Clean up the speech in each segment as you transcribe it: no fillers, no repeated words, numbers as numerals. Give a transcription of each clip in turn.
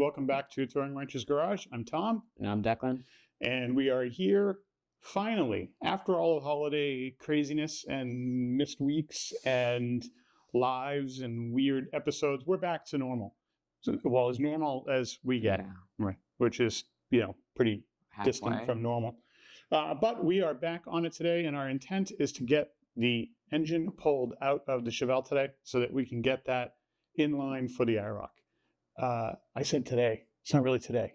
welcome back to Throwing Wrenches Garage. I'm Tom. And I'm Declan. And we are here, finally, after all of holiday craziness and missed weeks and lives and weird episodes, we're back to normal. So, well, as normal as we get, right? Which is, pretty distant from normal. But we are back on it today, and our intent is to get the engine pulled out of the Chevelle today so that we can get that in line for the IROC. I said today. It's not really today.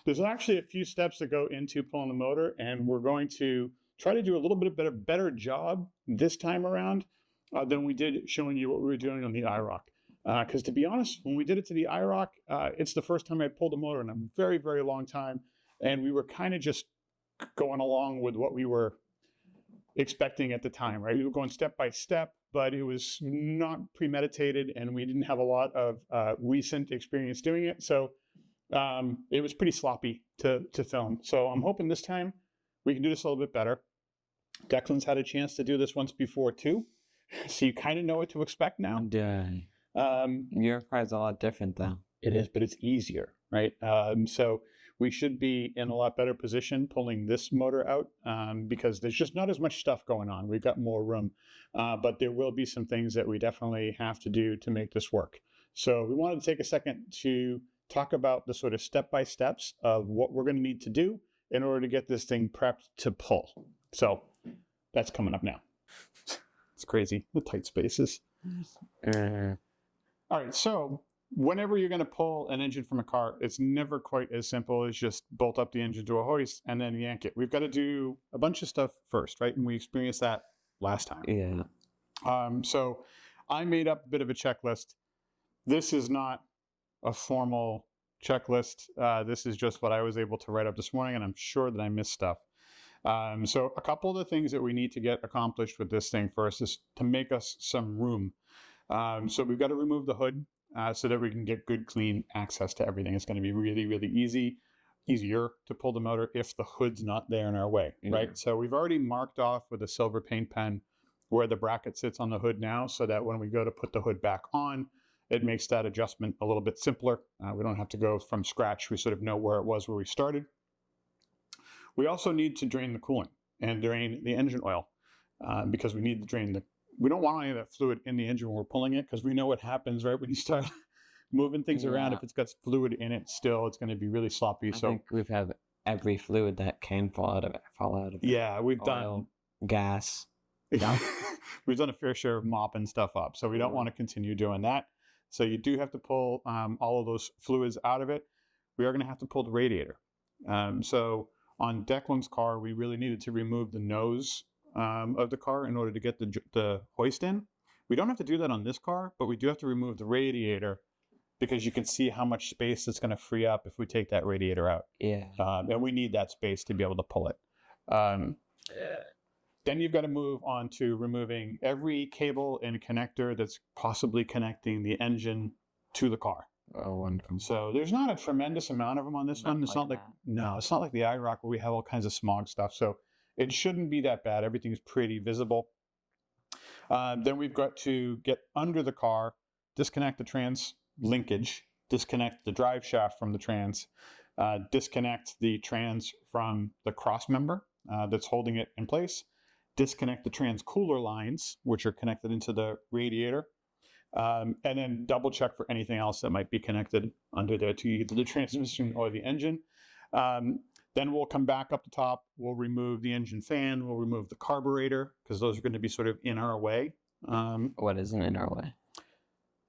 There's actually a few steps that go into pulling the motor, and we're going to try to do a little bit of a better job this time around than we did showing you what we were doing on the IROC. Because to be honest, when we did it to the IROC, it's the first time I pulled a motor in a very, very long time, and we were kind of just going along with what we were expecting at the time, right? We were going step by step, but it was not premeditated, and we didn't have a lot of recent experience doing it. So it was pretty sloppy to film. So I'm hoping this time we can do this a little bit better. Declan's had a chance to do this once before too, so you kind of know what to expect now. Your car is a lot different though. It is, but it's easier, right? So we should be in a lot better position pulling this motor out because there's just not as much stuff going on. We've got more room, but there will be some things that we definitely have to do to make this work. So we wanted to take a second to talk about the sort of step-by-steps of what we're going to need to do in order to get this thing prepped to pull. So that's coming up now. It's crazy, the tight spaces. All right, so whenever you're going to pull an engine from a car, it's never quite as simple as just bolt up the engine to a hoist and then yank it. We've got to do a bunch of stuff first, right? And we experienced that last time. Yeah. So I made up a bit of a checklist. This is not a formal checklist. This is just what I was able to write up this morning, and I'm sure that I missed stuff. So a couple of the things that we need to get accomplished with this thing first is to make us some room. So we've got to remove the hood so that we can get good, clean access to everything. It's going to be really, really easier to pull the motor if the hood's not there in our way, right? So we've already marked off with a silver paint pen where the bracket sits on the hood now, so that when we go to put the hood back on, it makes that adjustment a little bit simpler. We don't have to go from scratch. We sort of know where it was where we started. We also need to drain the coolant and drain the engine oil because we need to drain we don't want any of that fluid in the engine when we're pulling it, because we know what happens right when you start moving things around. If it's got fluid in it still, it's going to be really sloppy. I think we've had every fluid that can fall out of it. Yeah, we've done gas. We've done a fair share of mopping stuff up, so we don't want to continue doing that. So you do have to pull all of those fluids out of it. We are going to have to pull the radiator. So on Declan's car, we really needed to remove the nose of the car in order to get the hoist in. We don't have to do that on this car, but we do have to remove the radiator because you can see how much space it's going to free up if we take that radiator out. Yeah. And we need that space to be able to pull it. Then you've got to move on to removing every cable and connector that's possibly connecting the engine to the car. So there's not a tremendous amount of them on this one. It's not like it's not like the IROC where we have all kinds of smog stuff. So it shouldn't be that bad. Everything's pretty visible. Then we've got to get under the car, disconnect the trans linkage, disconnect the drive shaft from the trans, disconnect the trans from the cross member that's holding it in place, disconnect the trans cooler lines, which are connected into the radiator, and then double check for anything else that might be connected under there to either the transmission or the engine. Then we'll come back up the top. We'll remove the engine fan. We'll remove the carburetor because those are going to be sort of in our way. What isn't in our way?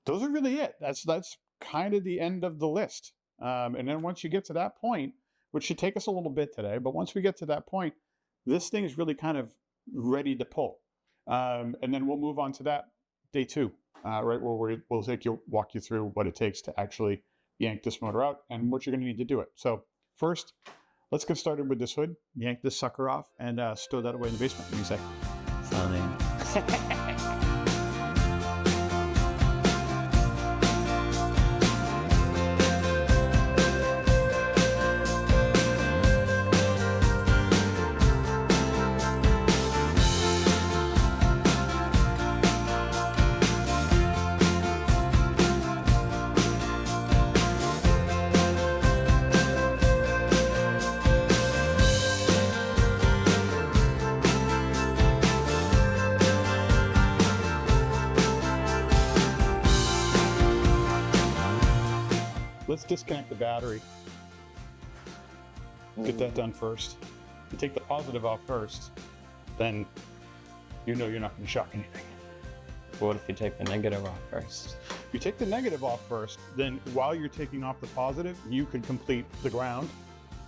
Those are really it. That's kind of the end of the list. And then once you get to that point, which should take us a little bit today, but once we get to that point, this thing is really kind of ready to pull. And then we'll move on to that day 2, right, where we'll walk you through what it takes to actually yank this motor out and what you're going to need to do it. So first, let's get started with this hood, yank this sucker off, and stow that away in the basement. What do you say? Fine. let's disconnect the battery. Get that done first. You take the positive off first, then you know you're not going to shock anything. What if you take the negative off first? You take the negative off first, then while you're taking off the positive, you could complete the ground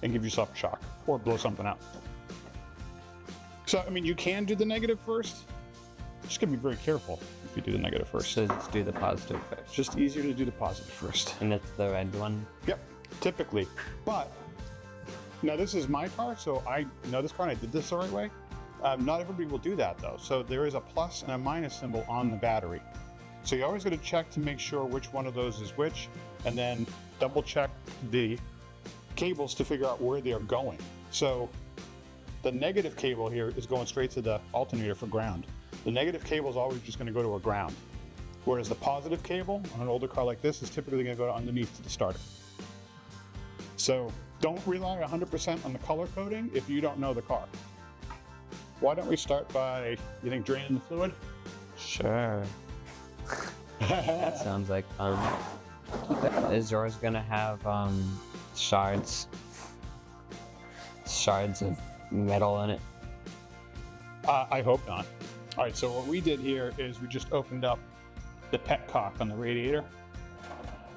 and give yourself a shock or blow something out. So, I mean, you can do the negative first. Just gotta be very careful if you do the negative first. So just do the positive first. It's just easier to do the positive first. And it's the red one? Yep, typically. But now this is my car, so I know this car and I did this the right way. Not everybody will do that though. So there is a plus and a minus symbol on the battery. So you always got to check to make sure which one of those is which, and then double check the cables to figure out where they are going. So the negative cable here is going straight to the alternator for ground. The negative cable is always just going to go to a ground, whereas the positive cable on an older car like this is typically going to go underneath to the starter. So don't rely 100% on the color coding if you don't know the car. Why don't we start by, you think, draining the fluid? Sure. That sounds like fun. Is yours gonna have shards of metal in it? I hope not. All right, so what we did here is we just opened up the petcock on the radiator.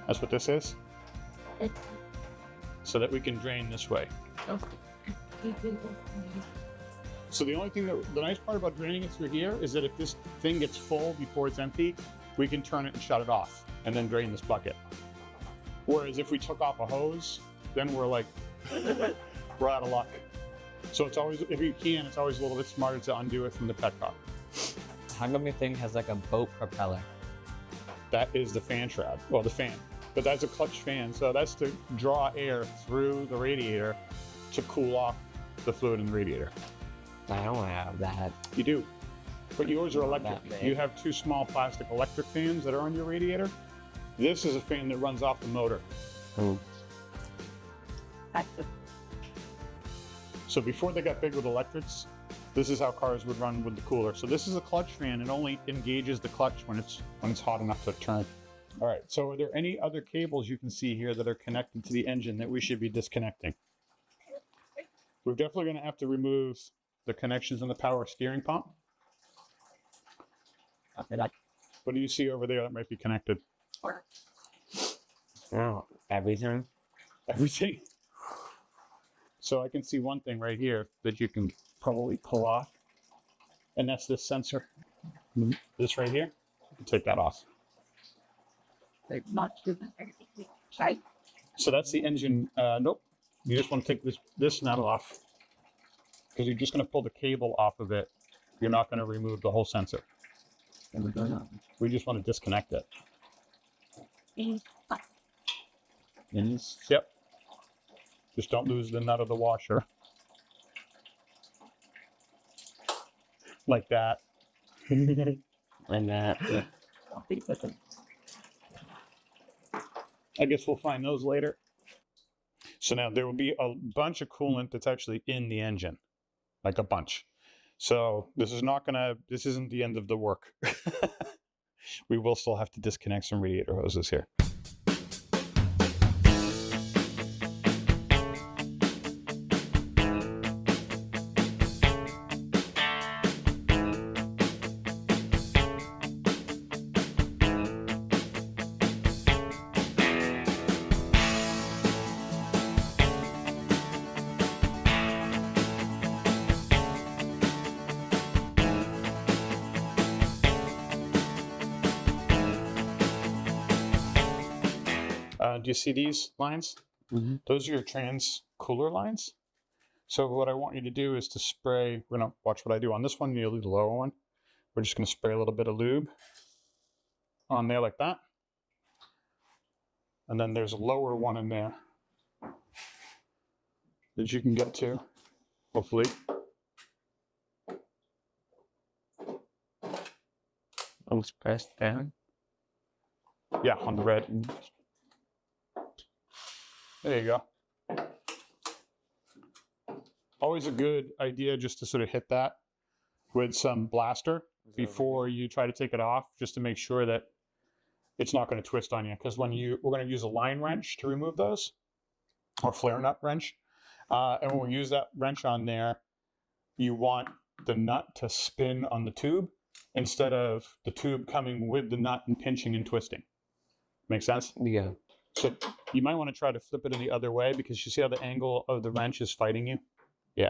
That's what this is. So that we can drain this way. So the only thing the nice part about draining it through here is that if this thing gets full before it's empty, we can turn it and shut it off and then drain this bucket. Whereas if we took off a hose, then we're like, we're out of luck. So it's always, if you can, it's always a little bit smarter to undo it from the petcock. How come your thing has like a boat propeller? That is the fan shroud, well, the fan. But that's a clutch fan, so that's to draw air through the radiator to cool off the fluid in the radiator. I don't have that. You do, but yours are Not electric. that big. You have two small plastic electric fans that are on your radiator. This is a fan that runs off the motor. Oh. So before they got big with electrics, this is how cars would run with the cooler. So this is a clutch fan. It only engages the clutch when it's hot enough to turn. All right, so are there any other cables you can see here that are connected to the engine that we should be disconnecting? We're definitely going to have to remove the connections on the power steering pump. What do you see over there that might be connected? Oh, everything? Everything. So I can see one thing right here that you can probably pull off, and that's this sensor. This right here, you can take that off. So that's the engine. Nope. You just want to take this nut off because you're just going to pull the cable off of it. You're not going to remove the whole sensor. We just want to disconnect it. Yep. Just don't lose the nut of the washer. Like that. And that. I guess we'll find those later. So now there will be a bunch of coolant that's actually in the engine, like a bunch. So this isn't the end of the work. We will still have to disconnect some radiator hoses here. Do you see these lines? Mm-hmm. Those are your trans cooler lines. So what I want you to do is to spray, we're going to watch what I do on this one, you'll do the lower one. We're just going to spray a little bit of lube on there like that. And then there's a lower one in there that you can get to, hopefully. Almost pressed down. Yeah, on the red. There you go. Always a good idea just to sort of hit that with some blaster before you try to take it off, just to make sure that it's not going to twist on you, because we're going to use a line wrench to remove those, or flare nut wrench. And when we use that wrench on there, you want the nut to spin on the tube instead of the tube coming with the nut and pinching and twisting. Make sense? Yeah. So you might want to try to flip it in the other way, because you see how the angle of the wrench is fighting you? Yeah.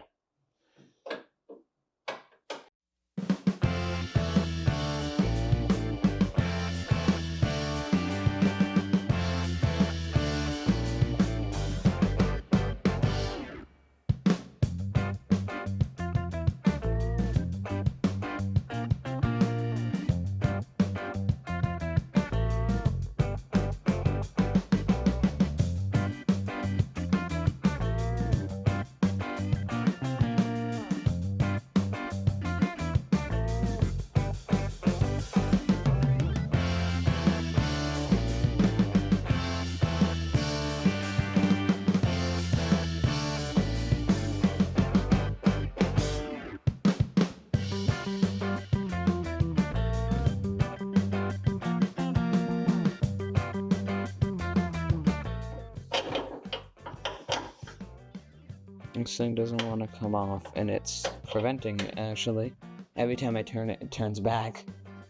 This thing doesn't want to come off, and it's preventing it, actually. Every time I turn it, it turns back.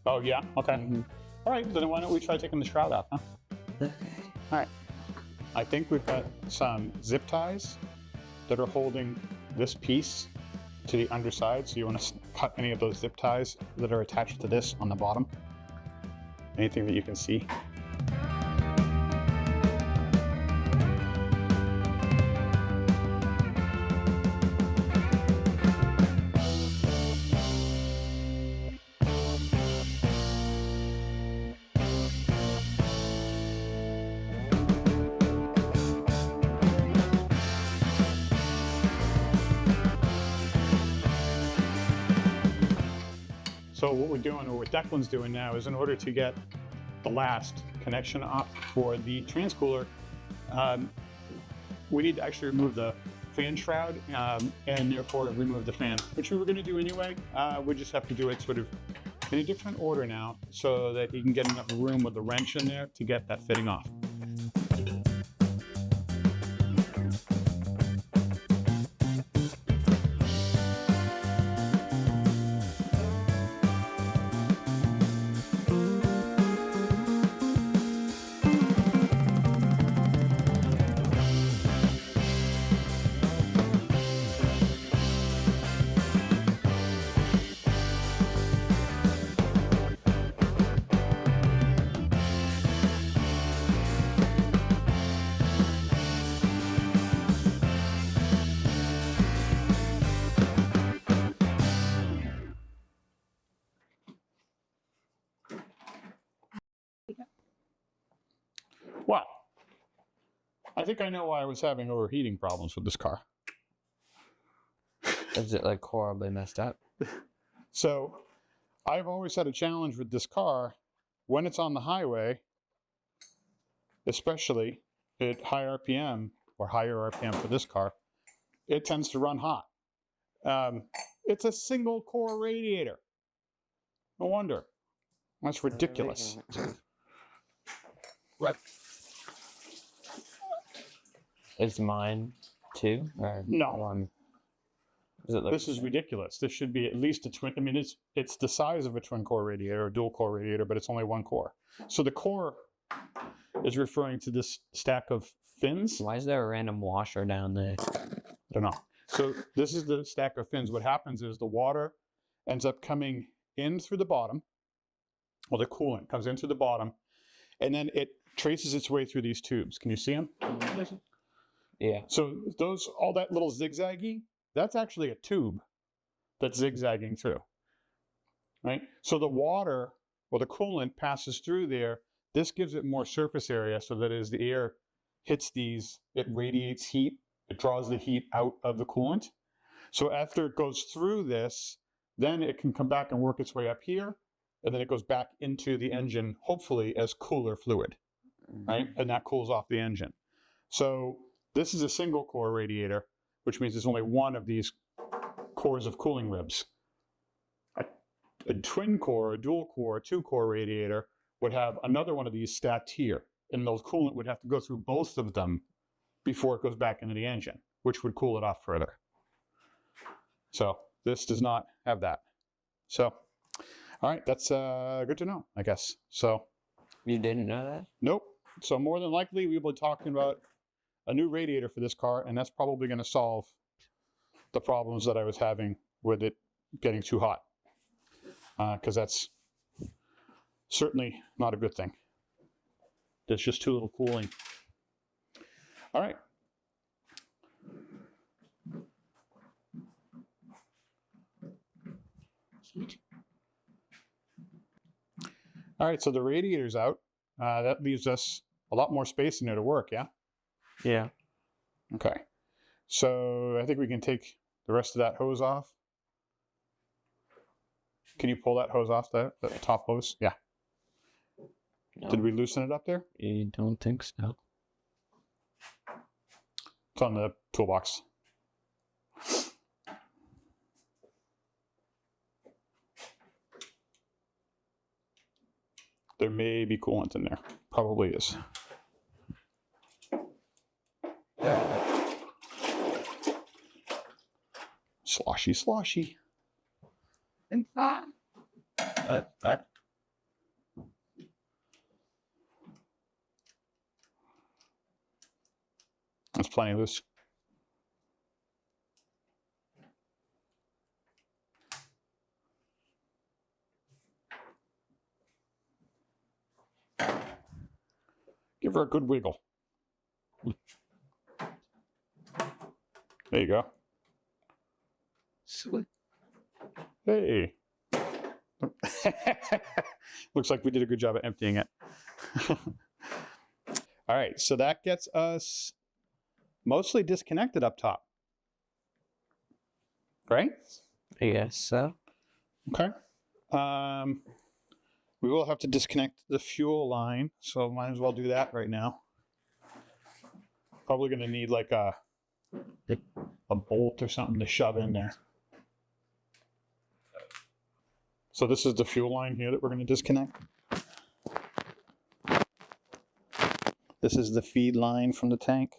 Oh, yeah? Okay. All right, then why don't we try taking the shroud off, huh? Okay. All right. I think we've got some zip ties that are holding this piece to the underside, so you want to cut any of those zip ties that are attached to this on the bottom. Anything that you can see. So what we're doing, or what Declan's doing now, is in order to get the last connection off for the transcooler, we need to actually remove the fan shroud and therefore remove the fan, which we were going to do anyway. We just have to do it sort of in a different order now, so that you can get enough room with the wrench in there to get that fitting off. Well, I think I know why I was having overheating problems with this car. Is it like horribly messed up? So I've always had a challenge with this car when it's on the highway, especially at high RPM or higher RPM for this car, it tends to run hot. It's a single core radiator. No wonder. That's ridiculous. Right. Is mine too? Or No. One? This is ridiculous. This should be at least a twin. I mean, it's the size of a twin core radiator or dual core radiator, but it's only one core. So the core is referring to this stack of fins. Why is there a random washer down there? I don't know. So this is the stack of fins. What happens is the water ends up coming in through the bottom, or the coolant comes in through the bottom, and then it traces its way through these tubes. Can you see them? Yeah. So all that little zigzaggy, that's actually a tube that's zigzagging through, right? So the water or the coolant passes through there. This gives it more surface area, so that as the air hits these, it radiates heat. It draws the heat out of the coolant. So after it goes through this, then it can come back and work its way up here, and then it goes back into the engine, hopefully as cooler fluid, right? And that cools off the engine. So this is a single core radiator, which means there's only one of these cores of cooling ribs. A twin core, a dual core, a two core radiator would have another one of these stacked here, and the coolant would have to go through both of them before it goes back into the engine, which would cool it off further. So this does not have that. So, all right, that's good to know, I guess. So You didn't know that? nope. So more than likely, we will be talking about a new radiator for this car, and that's probably going to solve the problems that I was having with it getting too hot, because that's certainly not a good thing. There's just too little cooling. All right. All right, so the radiator's out. That leaves us a lot more space in there to work, yeah? Yeah. Okay. So I think we can take the rest of that hose off. Can you pull that hose off, the top hose? Yeah. No. Did we loosen it up there? You don't think so? It's on the toolbox. There may be coolant in there. Probably is. Sloshy, sloshy. Inside. That's plenty loose. Give her a good wiggle. There you go. Sweet. Hey. Looks like we did a good job of emptying it. All right, so that gets us mostly disconnected up top. Right? I guess so. Okay. We will have to disconnect the fuel line, so might as well do that right now. Probably going to need like a bolt or something to shove in there. So this is the fuel line here that we're going to disconnect. This is the feed line from the tank.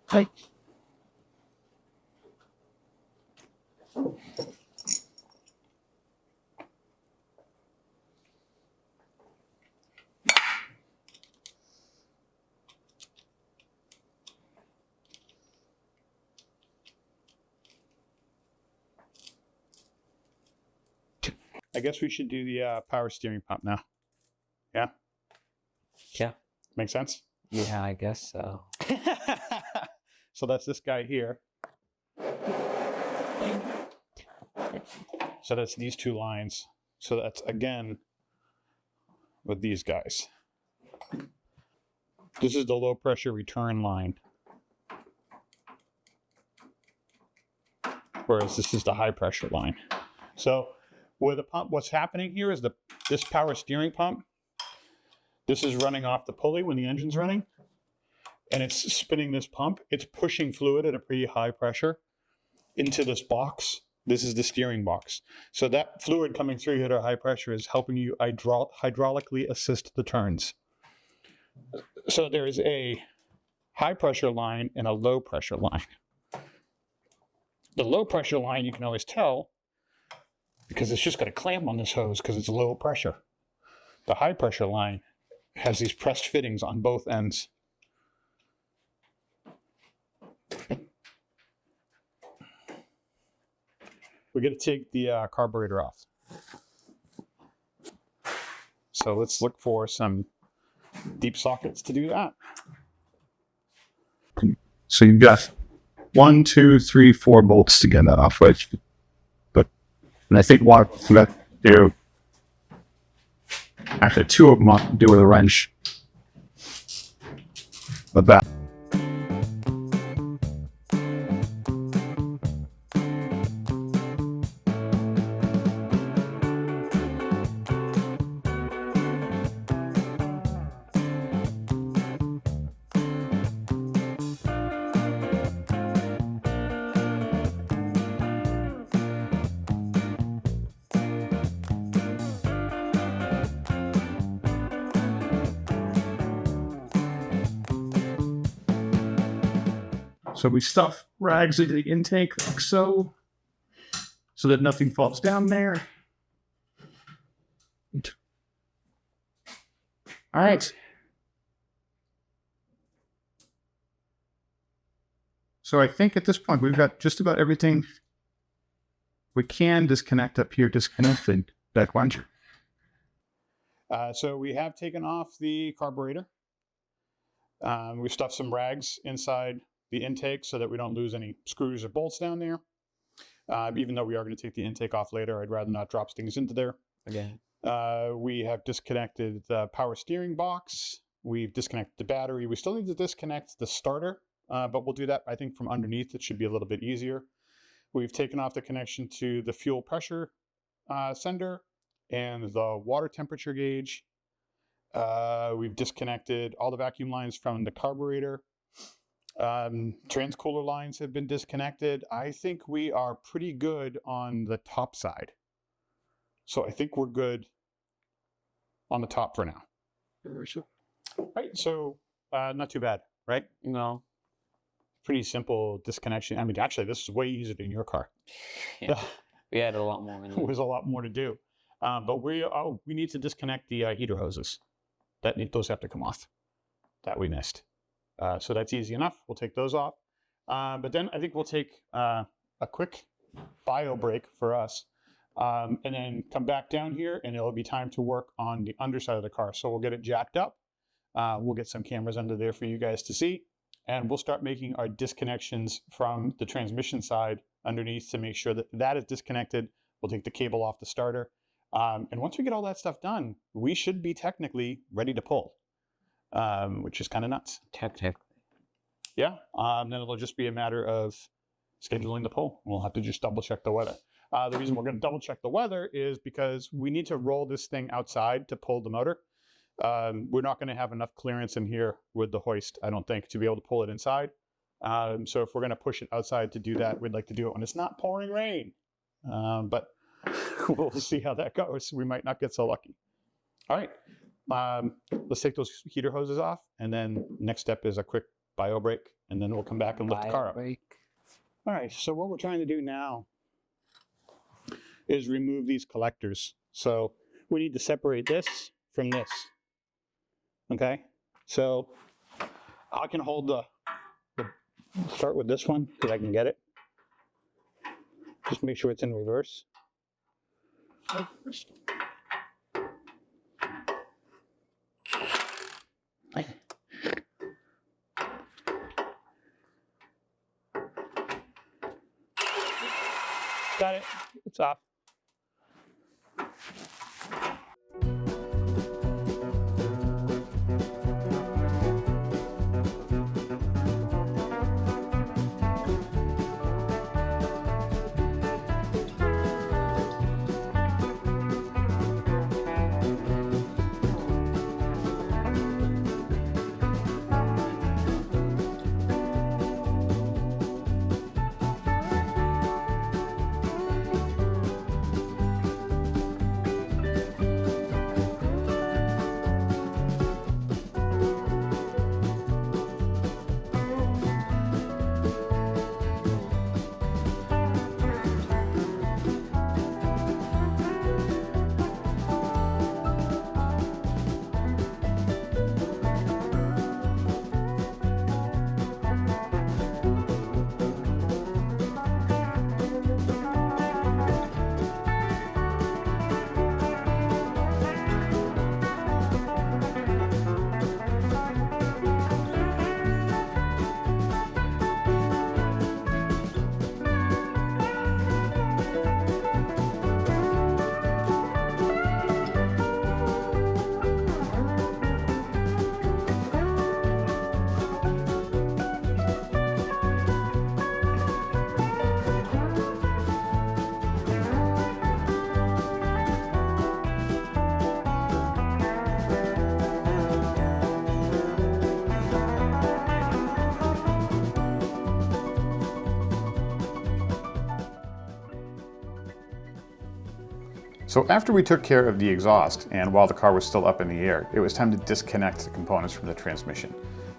Hi. I guess we should do the power steering pump now. Yeah? Yeah. Make sense? Yeah, I guess so. So that's this guy here. So that's these two lines. So that's, again, with these guys. This is the low pressure return line. Whereas this is the high pressure line. So where the pump, what's happening here is this power steering pump, this is running off the pulley when the engine's running, and it's spinning this pump. It's pushing fluid at a pretty high pressure into this box. This is the steering box. So that fluid coming through here at a high pressure is helping you hydraulically assist the turns. So there is a high pressure line and a low pressure line. The low pressure line you can always tell because it's just got a clamp on this hose because it's low pressure. The high pressure line has these pressed fittings on both ends. We're going to take the carburetor off. So let's look for some deep sockets to do that. So you've got 1, 2, 3, 4 bolts to get that off with. And I think what let's do, actually 2 of them I'll do with a wrench. But that. So we stuff rags into the intake like so that nothing falls down there. All right. So I think at this point, we've got just about everything we can disconnect up here, disconnected. Back one. So we have taken off the carburetor. We've stuffed some rags inside the intake so that we don't lose any screws or bolts down there. Even though we are going to take the intake off later, I'd rather not drop things into there. Again. We have disconnected the power steering box. We've disconnected the battery. We still need to disconnect the starter, but we'll do that, I think, from underneath. It should be a little bit easier. We've taken off the connection to the fuel pressure sender and the water temperature gauge. We've disconnected all the vacuum lines from the carburetor. Transcooler lines have been disconnected. I think we are pretty good on the top side. So I think we're good on the top for now. Right, so not too bad, right? No. Pretty simple disconnection. I mean, actually, this is way easier than your car. Yeah. We had a lot more in There it. was a lot more to do. But we need to disconnect the heater hoses. Those have to come off. That we missed. So that's easy enough. We'll take those off. But then I think we'll take a quick bio break for us. And then come back down here, and it'll be time to work on the underside of the car. So we'll get it jacked up. We'll get some cameras under there for you guys to see. And we'll start making our disconnections from the transmission side underneath to make sure that that is disconnected. We'll take the cable off the starter. And once we get all that stuff done, we should be technically ready to pull, which is kind of nuts. Technically. Yeah. Then it'll just be a matter of scheduling the pull. We'll have to just double check the weather. The reason we're going to double check the weather is because we need to roll this thing outside to pull the motor. We're not going to have enough clearance in here with the hoist, I don't think, to be able to pull it inside. So if we're going to push it outside to do that, we'd like to do it when it's not pouring rain. But we'll see how that goes. We might not get so lucky. All right. Let's take those heater hoses off. And then next step is a quick bio break. And then we'll come back and lift the car up. Break. All right. So what we're trying to do now is remove these collectors. So we need to separate this from this. Okay. So I can hold start with this one because I can get it. Just make sure it's in reverse. Got it. It's off. So after we took care of the exhaust, and while the car was still up in the air, it was time to disconnect the components from the transmission.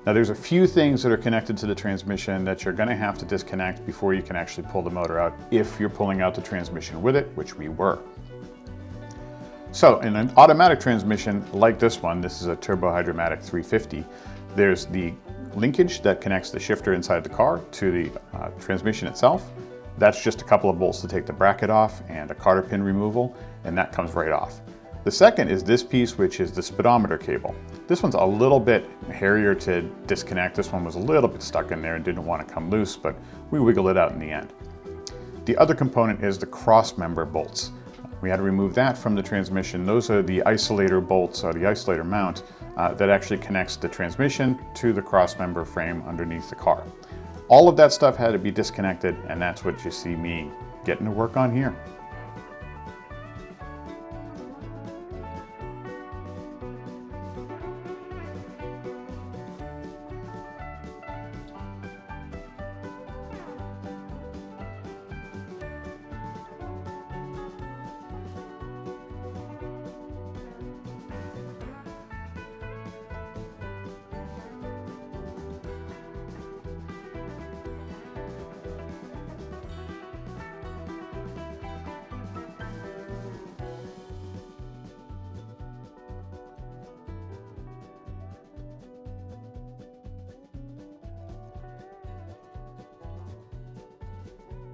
Now there's a few things that are connected to the transmission that you're going to have to disconnect before you can actually pull the motor out, if you're pulling out the transmission with it, which we were. So in an automatic transmission like this one, this is a Turbo Hydromatic 350, there's the linkage that connects the shifter inside the car to the transmission itself. That's just a couple of bolts to take the bracket off and a cotter pin removal, and that comes right off. The second is this piece, which is the speedometer cable. This one's a little bit hairier to disconnect. This one was a little bit stuck in there and didn't want to come loose, but we wiggled it out in the end. The other component is the cross member bolts. We had to remove that from the transmission. Those are the isolator bolts, or the isolator mount, that actually connects the transmission to the cross member frame underneath the car. All of that stuff had to be disconnected, and that's what you see me getting to work on here.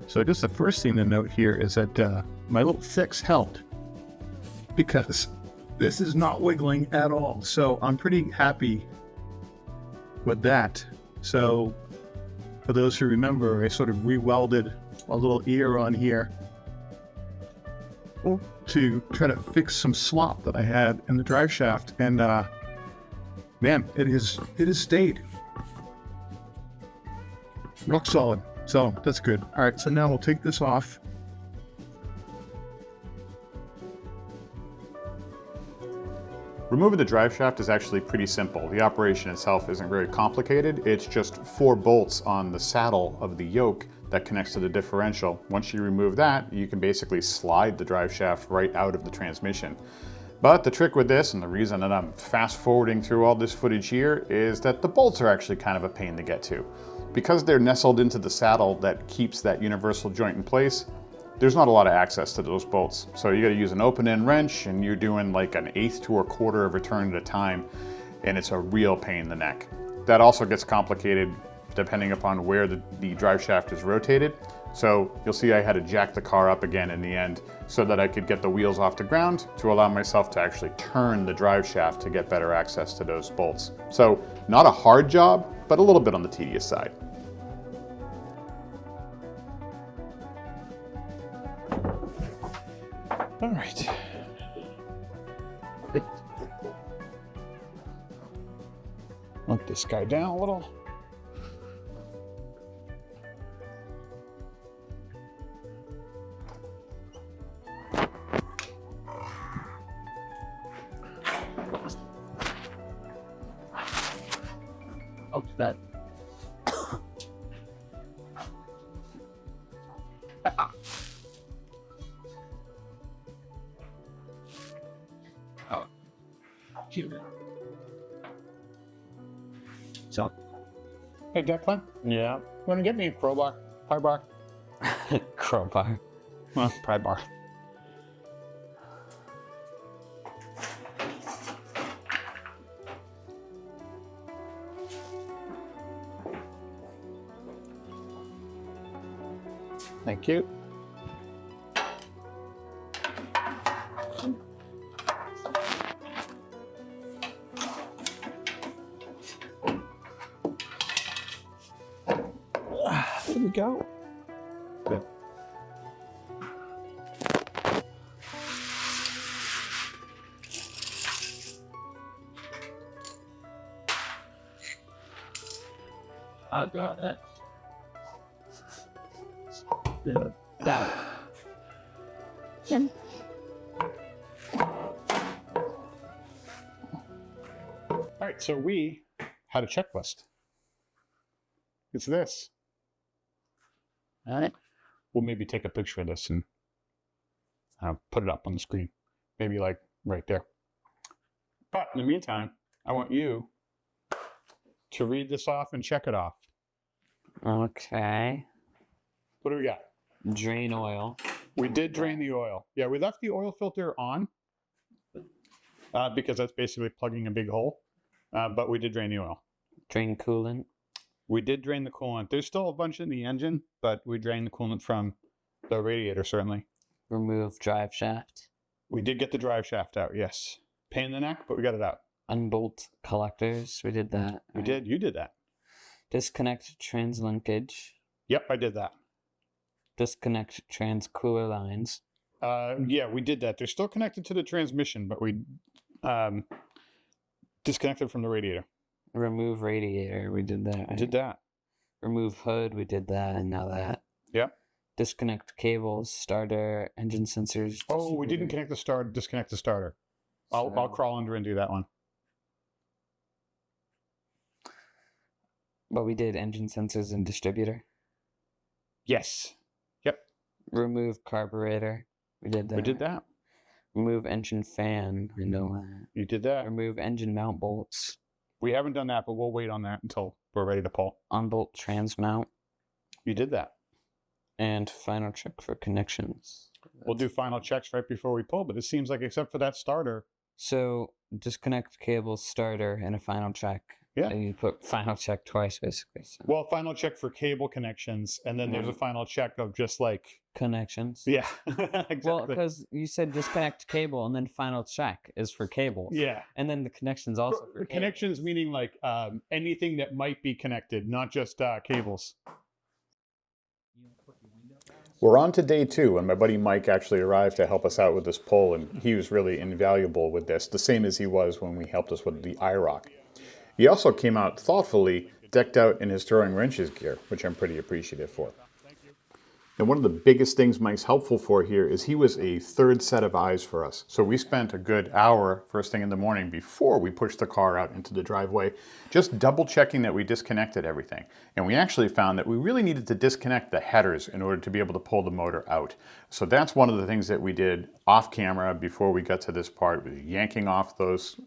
So I guess the first thing to note here is that my little fix helped, because this is not wiggling at all. So I'm pretty happy with that. So for those who remember, I sort of re-welded a little ear on here to try to fix some slop that I had in the drive shaft, and man, it has stayed rock solid. So that's good. All right, so now we'll take this off. Removing the drive shaft is actually pretty simple. The operation itself isn't very complicated. It's just 4 bolts on the saddle of the yoke that connects to the differential. Once you remove that, you can basically slide the drive shaft right out of the transmission. But the trick with this, and the reason that I'm fast forwarding through all this footage here, is that the bolts are actually kind of a pain to get to. Because they're nestled into the saddle that keeps that universal joint in place, there's not a lot of access to those bolts. So you gotta use an open end wrench, and you're doing like an 1/8 to a quarter of a turn at a time, and it's a real pain in the neck. That also gets complicated depending upon where the drive shaft is rotated. So you'll see I had to jack the car up again in the end so that I could get the wheels off the ground to allow myself to actually turn the drive shaft to get better access to those bolts. So not a hard job, but a little bit on the tedious side. All right. Let this guy down a little. Oh, that. Oh, cute. So, hey, Declan. Yeah. Want to get me a crowbar? Pry bar? Crowbar. Well, pry bar. Thank you. There we go. Good. I got it. That. All right, so we had a checklist. It's this. All right. We'll maybe take a picture of this and put it up on the screen. Maybe like right there. But in the meantime, I want you to read this off and check it off. Okay. What do we got? Drain oil. We did drain the oil. Yeah, we left the oil filter on because that's basically plugging a big hole. But we did drain the oil. Drain coolant. We did drain the coolant. There's still a bunch in the engine, but we drained the coolant from the radiator, certainly. Remove drive shaft. We did get the drive shaft out, yes. Pain in the neck, but we got it out. Unbolt collectors. We did that. We did. You did that. Disconnect trans linkage. Yep, I did that. Disconnect trans cooler lines. Yeah, we did that. They're still connected to the transmission, but we disconnected from the radiator. Remove radiator. We did that. I did that. Remove hood. We did that, and now that. Yep. Disconnect cables, starter, engine sensors. Oh, we didn't connect the starter. Disconnect the starter. I'll crawl under and do that one. But we did engine sensors and distributor. Yes. Yep. Remove carburetor. We did that. We did that. Remove engine fan. I know that. You did that. Remove engine mount bolts. We haven't done that, but we'll wait on that until we're ready to pull. Unbolt trans mount. You did that. And final check for connections. We'll do final checks right before we pull, but it seems like except for that starter. So disconnect cable, starter, and a final check. Yeah. And you put final check twice, basically. So. Well, final check for cable connections, and then there's a final check of just like connections. Yeah, exactly. Well, because you said disconnect cable, and then final check is for cables. Yeah, and then the connections also for connections, meaning like anything that might be connected, not just cables. We're on to day 2, and my buddy Mike actually arrived to help us out with this pull, and he was really invaluable with this, the same as he was when we helped us with the IROC. He also came out thoughtfully decked out in his throwing wrenches gear, which I'm pretty appreciative for. And one of the biggest things Mike's helpful for here is he was a third set of eyes for us. So we spent a good hour first thing in the morning before we pushed the car out into the driveway, just double checking that we disconnected everything. And we actually found that we really needed to disconnect the headers in order to be able to pull the motor out. So that's one of the things that we did off camera before we got to this part, was yanking off those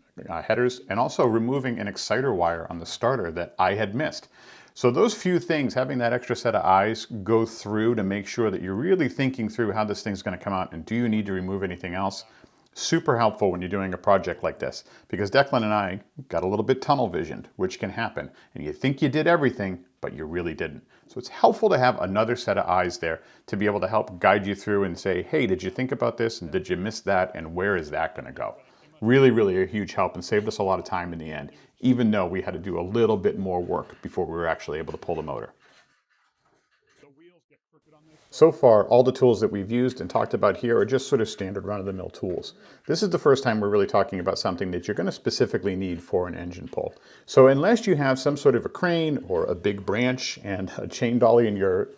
headers and also removing an exciter wire on the starter that I had missed. So those few things, having that extra set of eyes go through to make sure that you're really thinking through how this thing's going to come out and do you need to remove anything else, super helpful when you're doing a project like this. Because Declan and I got a little bit tunnel visioned, which can happen. And you think you did everything, but you really didn't. So it's helpful to have another set of eyes there to be able to help guide you through and say, hey, did you think about this? And did you miss that? And where is that going to go? Really, really a huge help and saved us a lot of time in the end, even though we had to do a little bit more work before we were actually able to pull the motor. So far, all the tools that we've used and talked about here are just sort of standard run-of-the-mill tools. This is the first time we're really talking about something that you're going to specifically need for an engine pull. So unless you have some sort of a crane or a big branch and a chain dolly in your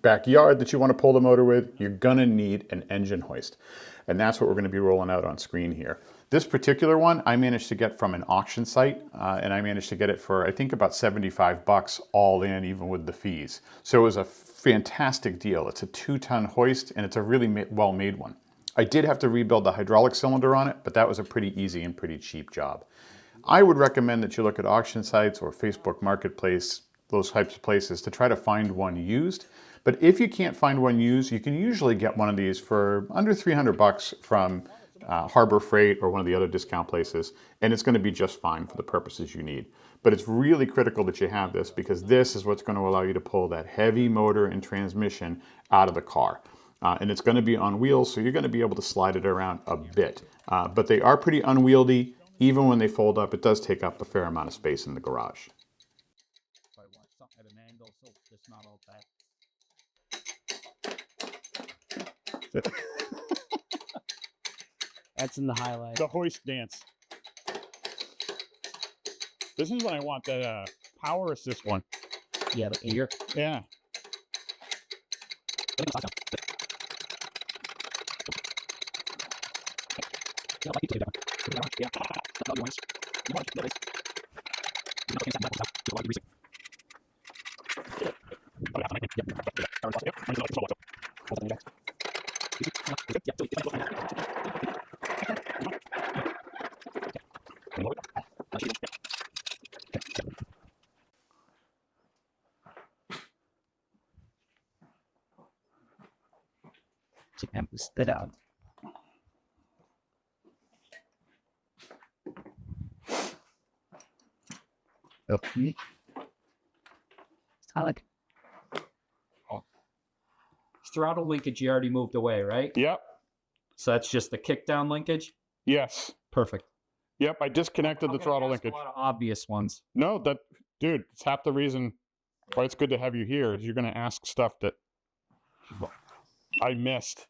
backyard that you want to pull the motor with, you're going to need an engine hoist. And that's what we're going to be rolling out on screen here. This particular one I managed to get from an auction site, and I managed to get it for I think about $75 all in, even with the fees. So it was a fantastic deal. It's a 2-ton hoist and it's a really well-made one. I did have to rebuild the hydraulic cylinder on it, but that was a pretty easy and pretty cheap job. I would recommend that you look at auction sites or Facebook Marketplace, those types of places, to try to find one used. But if you can't find one used, you can usually get one of these for under $300 from Harbor Freight or one of the other discount places, and it's going to be just fine for the purposes you need. But it's really critical that you have this, because this is what's going to allow you to pull that heavy motor and transmission out of the car. And it's going to be on wheels, so you're going to be able to slide it around a bit. But they are pretty unwieldy. Even when they fold up, it does take up a fair amount of space in the garage. That's in the highlight. The hoist dance. This is when I want that power assist one. Yeah, the ear. Yeah. and boost it out. Okay. Solid. Throttle linkage you already moved away, right? Yep. So that's just the kickdown linkage? Yes. Perfect. Yep, I disconnected the throttle linkage. A lot of obvious ones. No, dude, it's half the reason why it's good to have you here is you're going to ask stuff that I missed.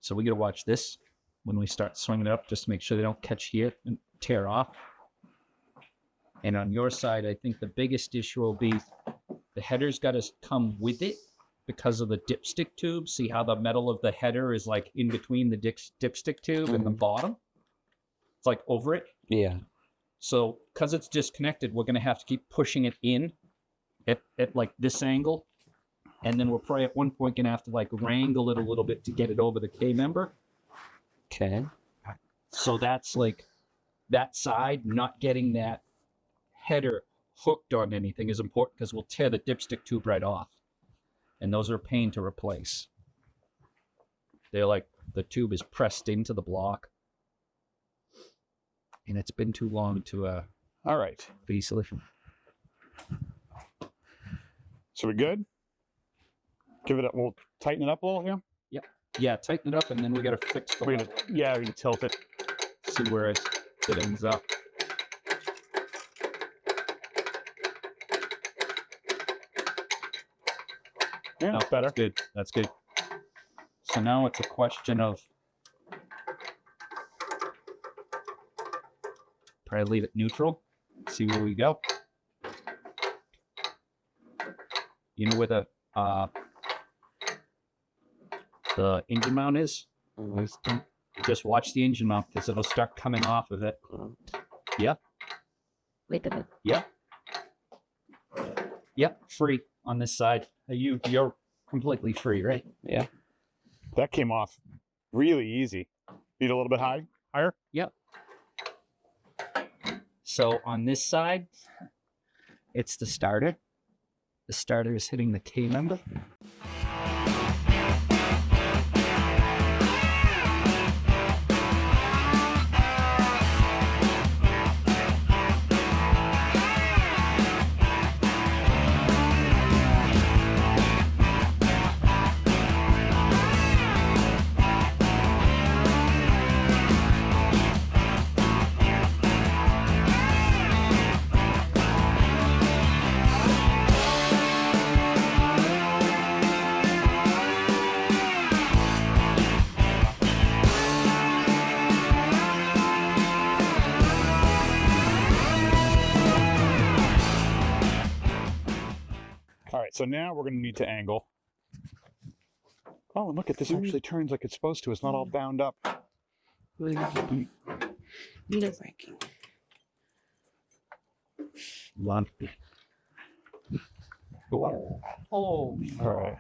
So we got to watch this when we start swinging it up, just to make sure they don't catch here and tear off. And on your side, I think the biggest issue will be the header's got to come with it because of the dipstick tube. See how the metal of the header is like in between the dipstick tube and the bottom? It's like over it. Yeah. So because it's disconnected, we're going to have to keep pushing it in at like this angle. And then we're probably at one point going to have to like wrangle it a little bit to get it over the K-member. Okay. So that's like that side, not getting that header hooked on anything is important because we'll tear the dipstick tube right off. And those are a pain to replace. They're like, the tube is pressed into the block. And it's been too long to All right. easily. So we good? Give it up. We'll tighten it up a little here. Yeah, tighten it up, and then we got to fix the We're gonna, yeah, we can tilt it. see where it ends up. Yeah, that's better. That's good. That's good. So now it's a question of probably leave it neutral. See where we go. You know where the engine mount is? Just watch the engine mount because it'll start coming off of it. Yeah. Wait a minute. Yeah. Yep. Free on this side. You're completely free, right? Yeah. That came off really easy. Need a little bit higher? Yep. So on this side, it's the starter. The starter is hitting the K-member. All right, so now we're going to need to angle. Oh, and look at this actually turns like it's supposed to. It's not all bound up. Nerve-wracking. Oh. All right.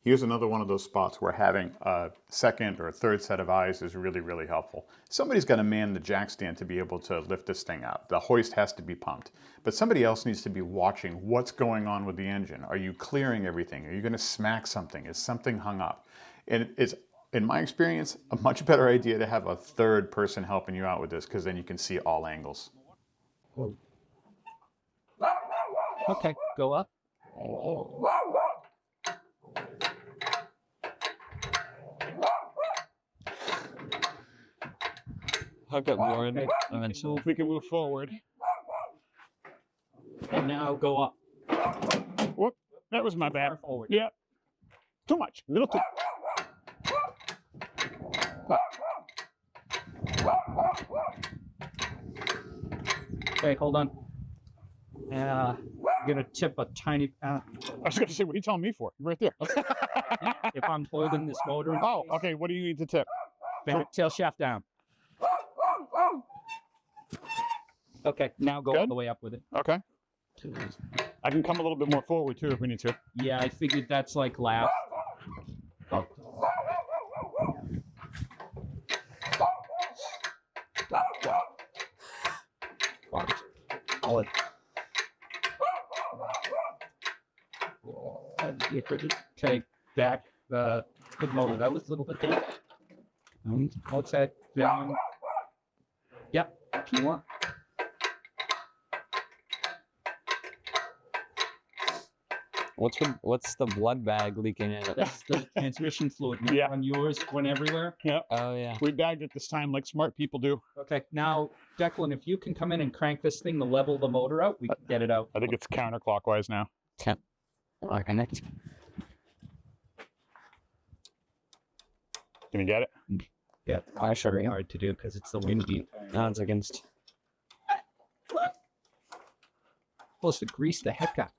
Here's another one of those spots where having a second or a third set of eyes is really, really helpful. Somebody's got to man the jack stand to be able to lift this thing out. The hoist has to be pumped. But somebody else needs to be watching what's going on with the engine. Are you clearing everything? Are you going to smack something? Is something hung up? And it's, in my experience, a much better idea to have a third person helping you out with this because then you can see all angles. Okay, go up. Hook up Warren. Okay. So if we can move forward. And now go up. Whoop, that was my bad. Forward. Yeah. Too much. A little too. Okay, hold on. I'm gonna tip a tiny. I was going to say, what are you telling me for? Right there. If I'm holding this motor. in Oh, place, okay. What do you need to tip? back tail shaft down. Okay, now go all Good? the way up with it. Okay. I can come a little bit more forward too if we need to. Yeah, I figured that's like last. Oh. Okay, back. Put motor. That was a little bit deep. Outside. Down. Yep. If you want. What's the blood bag leaking in it? That's the transmission fluid. Yeah. On yours, went everywhere. Yeah. Oh yeah. We bagged it this time like smart people do. Okay. Now, Declan, if you can come in and crank this thing to level the motor out, we can get it out. I think it's counterclockwise now. Okay, next. Can you get it? Yeah. I sure Very am. hard to do because it's the wind beat. No, it's against. Supposed to grease the heck out.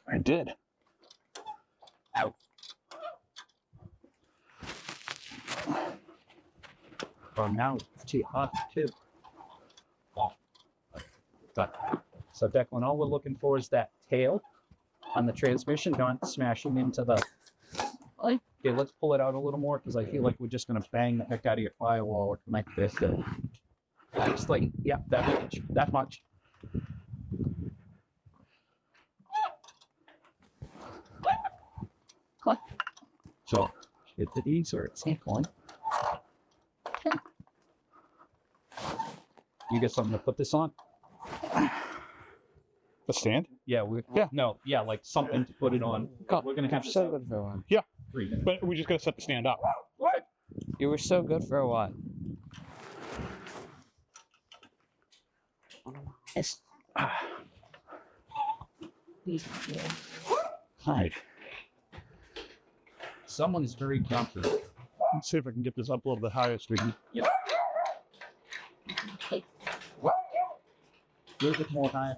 I did. Out. Oh, now it's too hot too. But, so Declan, all we're looking for is that tail on the transmission, not smashing into the. Okay, let's pull it out a little more because I feel like we're just gonna bang the heck out of your firewall or like this. Just like, yeah, that much. That much. So, hit the D's or it's going. You get something to put this on? The stand? Yeah, like something to put it on. God, We're gonna have to so set good for a while. 3 minutes. But we just gotta set the stand up. What? You were so good for a while. Yes. Hi. Someone is very grumpy. Let's see if I can get this up a little bit higher so we can. Yep. A little bit more high.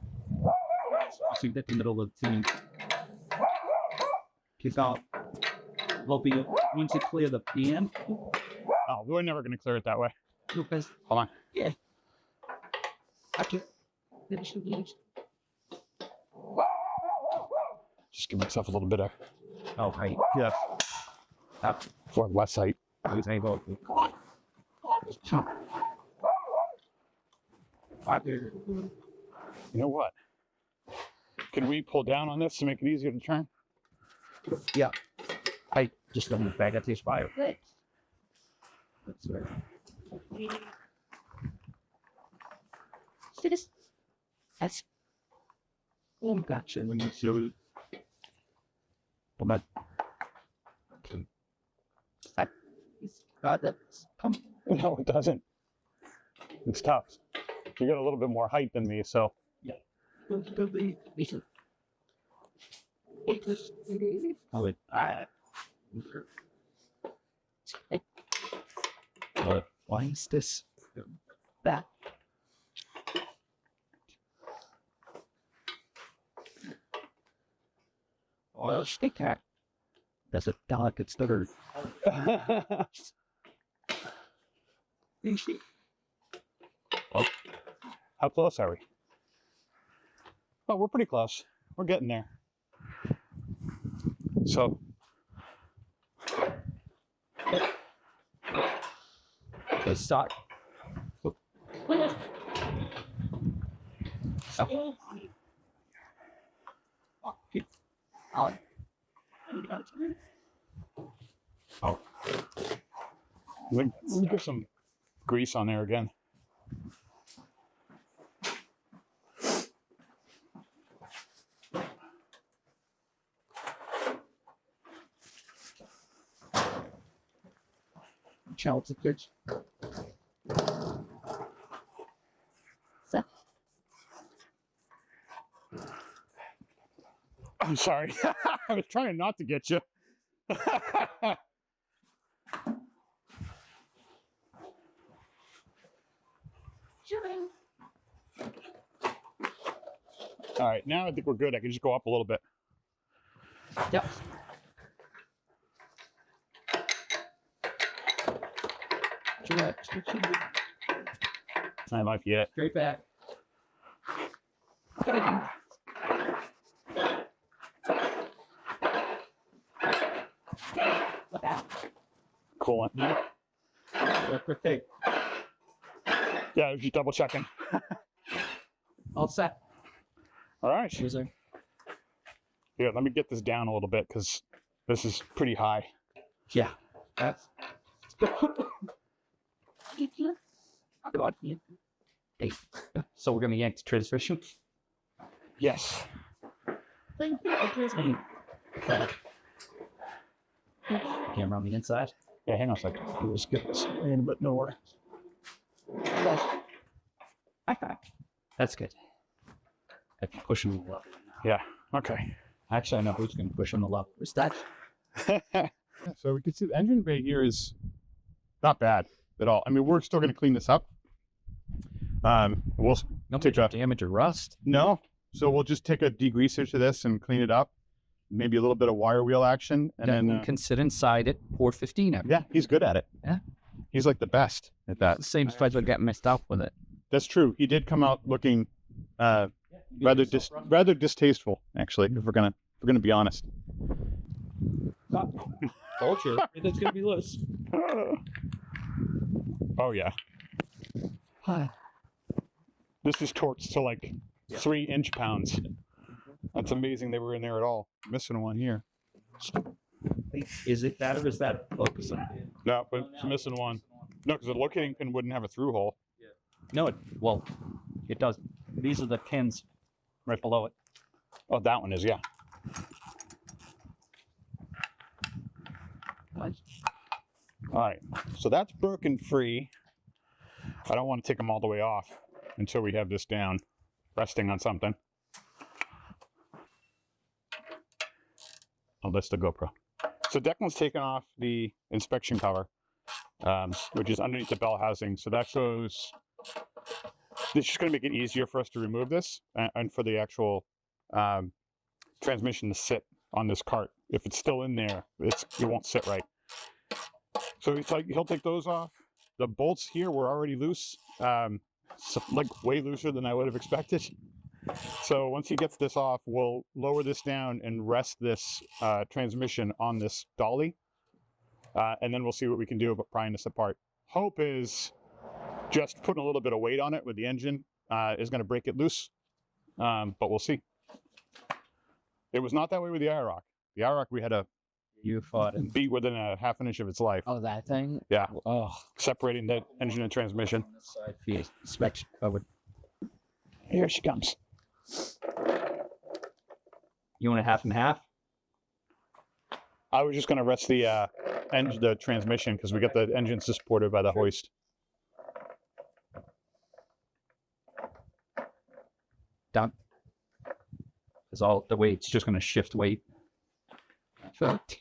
So you get the middle of the team. Keep out. Will be once you clear the PM. Oh, we're never gonna clear it that way. Lucas. Hold on. Yeah. Okay. Just give myself a little bit of Oh, height. yeah Up. for less height. Who's able to? You know what? Can we pull down on this to make it easier to turn? Yeah. I just don't move back at this fire. That's right. That's. Oh, gotcha. When you show. Well, that. Got that. Come. No, it doesn't. It's tough. You got a little bit more height than me, so. Oh, it. Why is this? That. Oh, stick hack. That's a delicate stutter. How close are we? Oh, we're pretty close. We're getting there. So. Okay, stop. Oh. Let me get some grease on there again. Child's a good. I'm sorry. I was trying not to get you. All right, now I think we're good. I can just go up a little bit. Yep. I might be it. Straight back. Cool. Quick take. Yeah, I was just double checking. All set. All right. User. Here, let me get this down a little bit because this is pretty high. Yeah. That's so we're gonna yank the transmission. Yes. Camera on the inside. Yeah, hang on a second. Let's get this in, but nowhere. That's good. I can push him a little. Yeah. Okay. Actually, I know who's gonna push him a lot. Where's that? So we can see the engine bay here is not bad at all. I mean, we're still going to clean this up. We'll No take a damage or rust. no. So we'll just take a degreaser to this and clean it up. Maybe a little bit of wire wheel action, and Then then you can sit inside it, pour 15 out. yeah, he's good at it. Yeah. He's like the best at that. Same as would get messed up with it. That's true. He did come out looking rather distasteful, actually. If we're gonna be honest. Told you. That's gonna be loose. Oh yeah. This is torqued to like 3 inch-pounds. That's amazing they were in there at all. Missing one here. Is it that or is that focus? No, but it's missing one. No, because the locating pin wouldn't have a through hole. No, it does. These are the pins right below it. Oh, that one is, yeah. All right, so that's broken free. I don't want to take them all the way off until we have this down, resting on something. Oh, that's the GoPro. So Declan's taken off the inspection cover, which is underneath the bell housing. So that goes, it's just going to make it easier for us to remove this and for the actual transmission to sit on this cart. If it's still in there, it won't sit right. So it's like he'll take those off. The bolts here were already loose, so like way looser than I would have expected. So once he gets this off, we'll lower this down and rest this transmission on this dolly, and then we'll see what we can do about prying this apart. Hope is just putting a little bit of weight on it with the engine is going to break it loose, but we'll see. It was not that way with the IROC. The IROC we had to beat within a half an inch of its life. Oh, that thing? Yeah. Oh. Separating the engine and transmission. Inspection covered. Here she comes. You want a half and half? I was just going to rest the the transmission because we got the engine supported by the hoist. Down. Because all the weight's just going to shift weight. Perfect.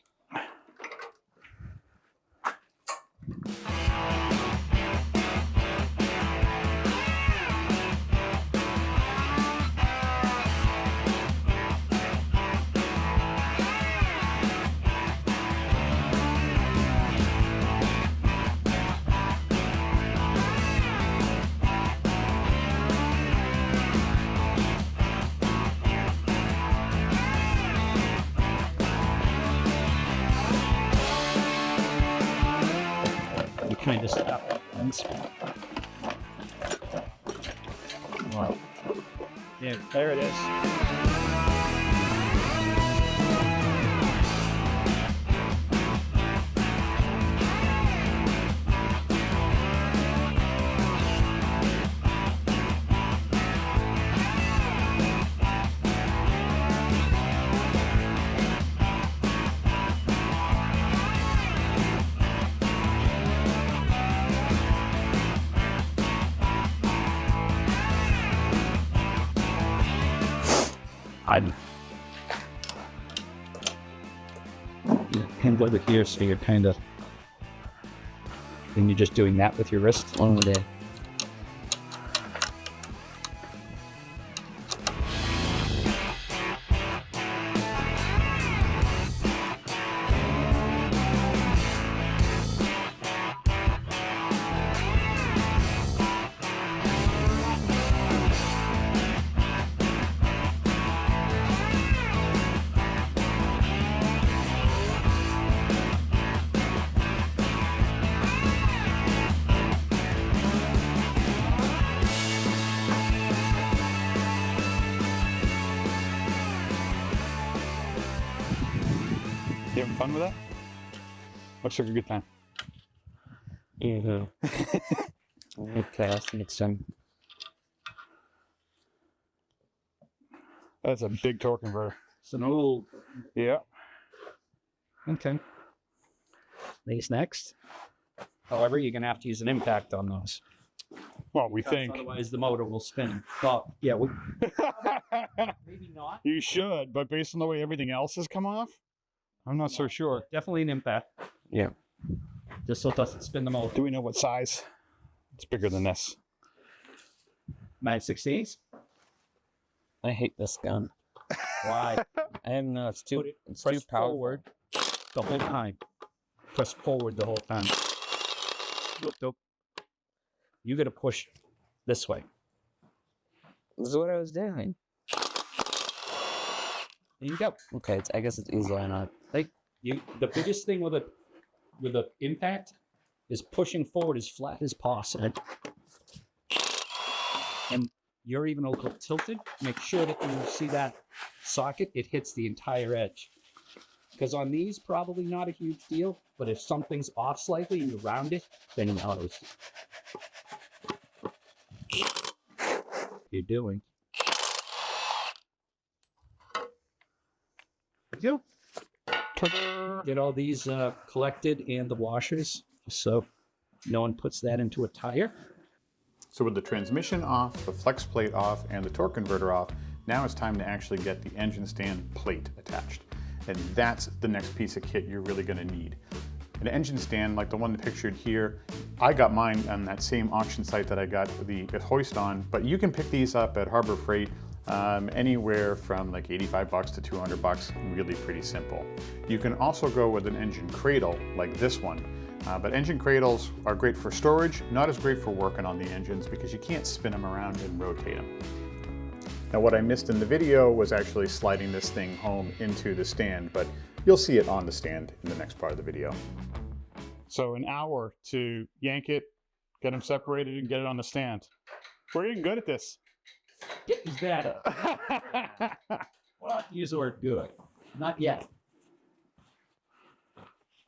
Kind of stop things. Wow. Yeah, there it is. Hand over here, so you're kind of. And you're just doing that with your wrist. Oh, there. You having fun with that? Looks like a good time. Mm-hmm. Okay, I'll see next time. That's a big torque converter. It's an old. Yeah. Okay. These next. However, you're gonna have to use an impact on those. Well, we Because think. otherwise the motor will spin. Well, yeah, maybe not. You should, but based on the way everything else has come off, I'm not so sure. Definitely an impact. Yeah. Just so it doesn't spin the motor. Do we know what size? It's bigger than this. 9/16. I hate this gun. Why? I don't know. It's too Press powerful. forward the whole time. Press forward the whole time. Nope. You got to push this way. This is what I was doing. There you go. Okay, I guess it's easily enough. Like the biggest thing with a impact is pushing forward as flat as possible. And you're even a little tilted. Make sure that when you see that socket, it hits the entire edge. Because on these, probably not a huge deal. But if something's off slightly and you round it, then you know what you're doing. You get all these collected and the washers, so no one puts that into a tire. So with the transmission off, the flex plate off, and the torque converter off, now it's time to actually get the engine stand plate attached. And that's the next piece of kit you're really gonna need. An engine stand like the one pictured here, I got mine on that same auction site that I got the hoist on, but you can pick these up at Harbor Freight anywhere from like 85 bucks to 200 bucks, really pretty simple. You can also go with an engine cradle like this one. But engine cradles are great for storage, not as great for working on the engines because you can't spin them around and rotate them. Now what I missed in the video was actually sliding this thing home into the stand, but you'll see it on the stand in the next part of the video. So an hour to yank it, get them separated, and get it on the stand. We're getting good at this. Get his data. Well, use the word good. Not yet.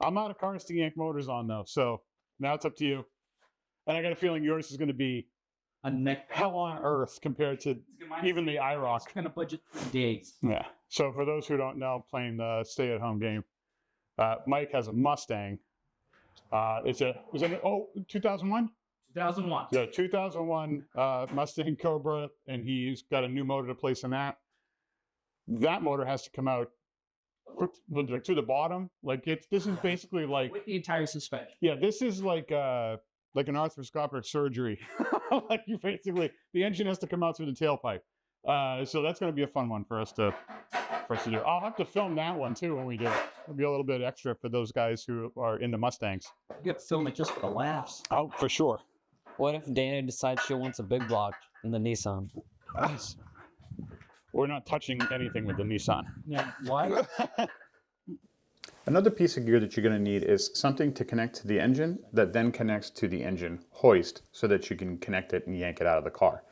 I'm out of cars to yank motors on though, so now it's up to you. And I got a feeling yours is going to be A neck. hell on earth compared to even the IROC. It's gonna budget 3 days. Yeah. So for those who don't know, playing the stay-at-home game, Mike has a Mustang. It's a 2001? 2001. Yeah, 2001 Mustang Cobra, and he's got a new motor to place in that. That motor has to come out to the bottom. Like this is basically like With the entire suspension. yeah, this is like an arthroscopic surgery. Like you basically the engine has to come out through the tailpipe. So that's going to be a fun one for us to do. I'll have to film that one too when we do it. It'll be a little bit extra for those guys who are into Mustangs. You have to film it just for the laughs. Oh, for sure. What if Dana decides she wants a big block in the Nissan? We're not touching anything with the Nissan. Yeah. Why? Another piece of gear that you're going to need is something to connect to the engine that then connects to the engine hoist so that you can connect it and yank it out of the car.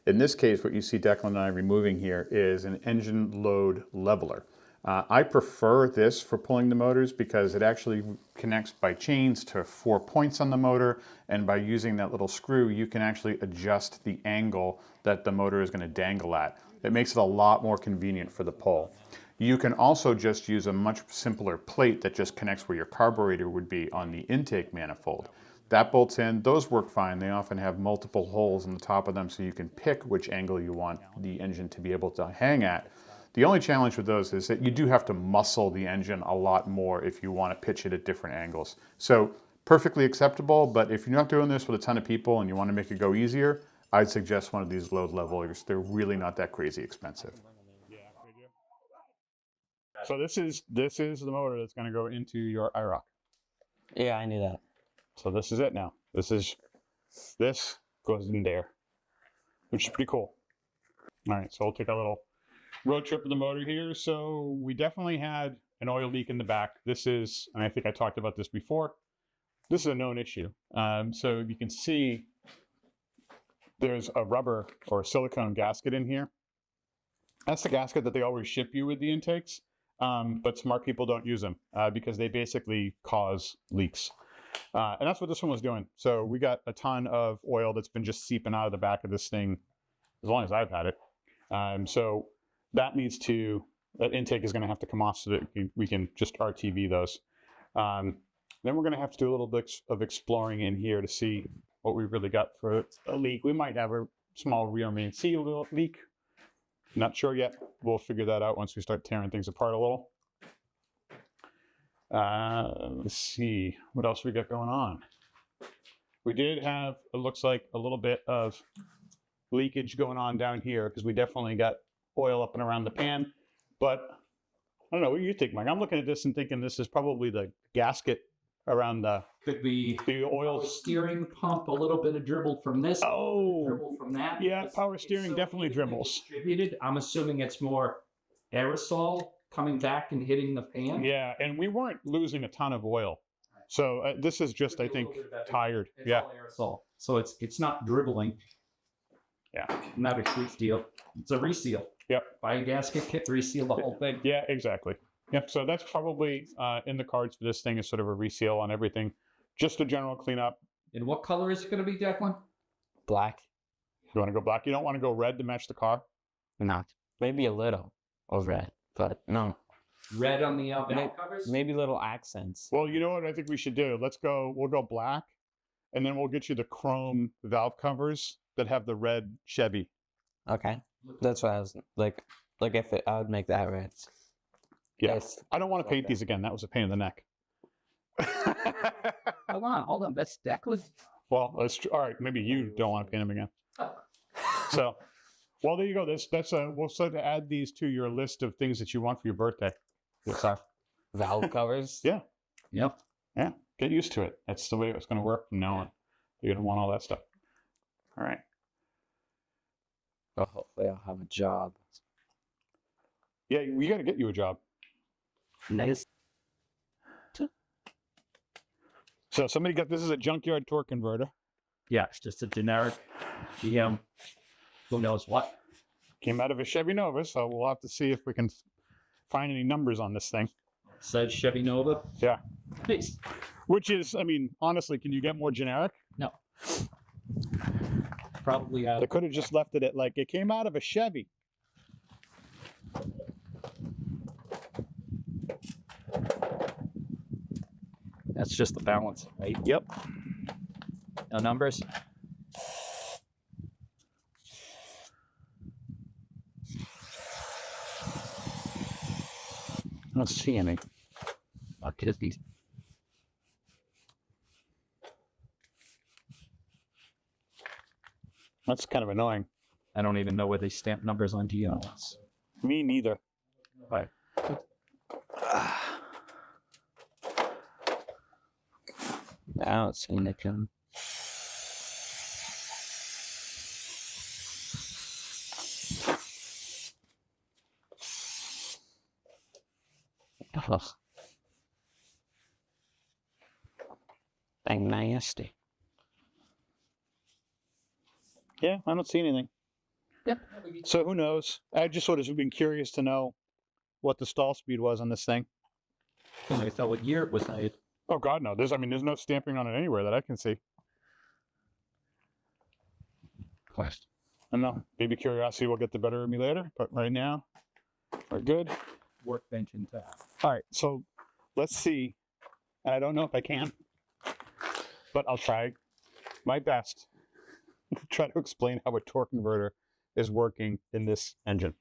In this case, what you see Declan and I removing here is an engine load leveler. I prefer this for pulling the motors because it actually connects by chains to 4 points on the motor, and by using that little screw you can actually adjust the angle that the motor is going to dangle at. It makes it a lot more convenient for the pull. You can also just use a much simpler plate that just connects where your carburetor would be on the intake manifold. That bolts in, those work fine. They often have multiple holes in the top of them so you can pick which angle you want the engine to be able to hang at. The only challenge with those is that you do have to muscle the engine a lot more if you want to pitch it at different angles. So perfectly acceptable, but if you're not doing this with a ton of people and you want to make it go easier, I'd suggest one of these load levelers. They're really not that crazy expensive. So this is the motor that's going to go into your IROC. Yeah, I knew that. So this is it now. This goes in there, which is pretty cool. All right, so we'll take a little road trip of the motor here. So we definitely had an oil leak in the back. This is, and I think I talked about this before, this is a known issue. So you can see there's a rubber or a silicone gasket in here. That's the gasket that they always ship you with the intakes. but smart people don't use them because they basically cause leaks. And that's what this one was doing. So we got a ton of oil that's been just seeping out of the back of this thing as long as I've had it. So that intake is going to have to come off so that we can just RTV those. Then we're going to have to do a little bit of exploring in here to see what we really got for a leak. We might have a small rear main seal leak. Not sure yet. We'll figure that out once we start tearing things apart a little. Let's see what else we got going on. We did have, it looks like, a little bit of leakage going on down here because we definitely got oil up and around the pan. But I don't know, what do you think, Mike? I'm looking at this and thinking this is probably the gasket around the Could be the oil steering pump, a little bit of dribble from this, Oh, dribble from that. yeah, power steering definitely dribbles. Distributed. I'm assuming it's more aerosol coming back and hitting the pan. Yeah, and we weren't losing a ton of oil. So this is just, I think, tired. It's Yeah. all aerosol. So it's not dribbling. Yeah. Not a huge deal. It's a reseal. Yep. Buy a gasket kit, reseal the whole thing. Yeah, exactly. Yep. So that's probably in the cards for this thing is sort of a reseal on everything. Just a general cleanup. And what color is it going to be, Declan? Black? You want to go black? You don't want to go red to match the car? Not. Maybe a little of red, but no. Red on the valve covers? Maybe little accents. Well, you know what I think we should do? We'll go black, and then we'll get you the chrome valve covers that have the red Chevy. Okay. That's what I was like if I would make that red. Yeah. Yes. I don't want to paint these again. That was a pain in the neck. Hold on. That's Declan. Well, all right. Maybe you don't want to paint them again. So, well, there you go. We'll start to add these to your list of things that you want for your birthday. Sorry. Valve covers? Yeah. Yep. Yeah. Get used to it. That's the way it's going to work from now on. You're going to want all that stuff. All right. Oh, hopefully I'll have a job. Yeah, we got to get you a job. Nice. So somebody this is a junkyard torque converter. Yeah, it's just a generic GM. Who knows what? Came out of a Chevy Nova, so we'll have to see if we can find any numbers on this thing. Says Chevy Nova. Yeah. Nice. Which is, I mean, honestly, can you get more generic? No. Probably They could have just left it at it came out of a Chevy. That's just the balance, right? Yep. No numbers. I don't see any. I'll kiss these. That's kind of annoying. I don't even know where they stamp numbers on GMs. Me neither. Right. Now it's in the can. Ugh. Dang nasty. Yeah, I don't see anything. Yep. So who knows? I just sort of been curious to know what the stall speed was on this thing. I thought what year it was made. Oh God, no. There's no stamping on it anywhere that I can see. Quest. I don't know. Maybe curiosity will get the better of me later, but right now, we're good. Workbench intact. All right, so let's see. And I don't know if I can, but I'll try my best to try to explain how a torque converter is working in this engine.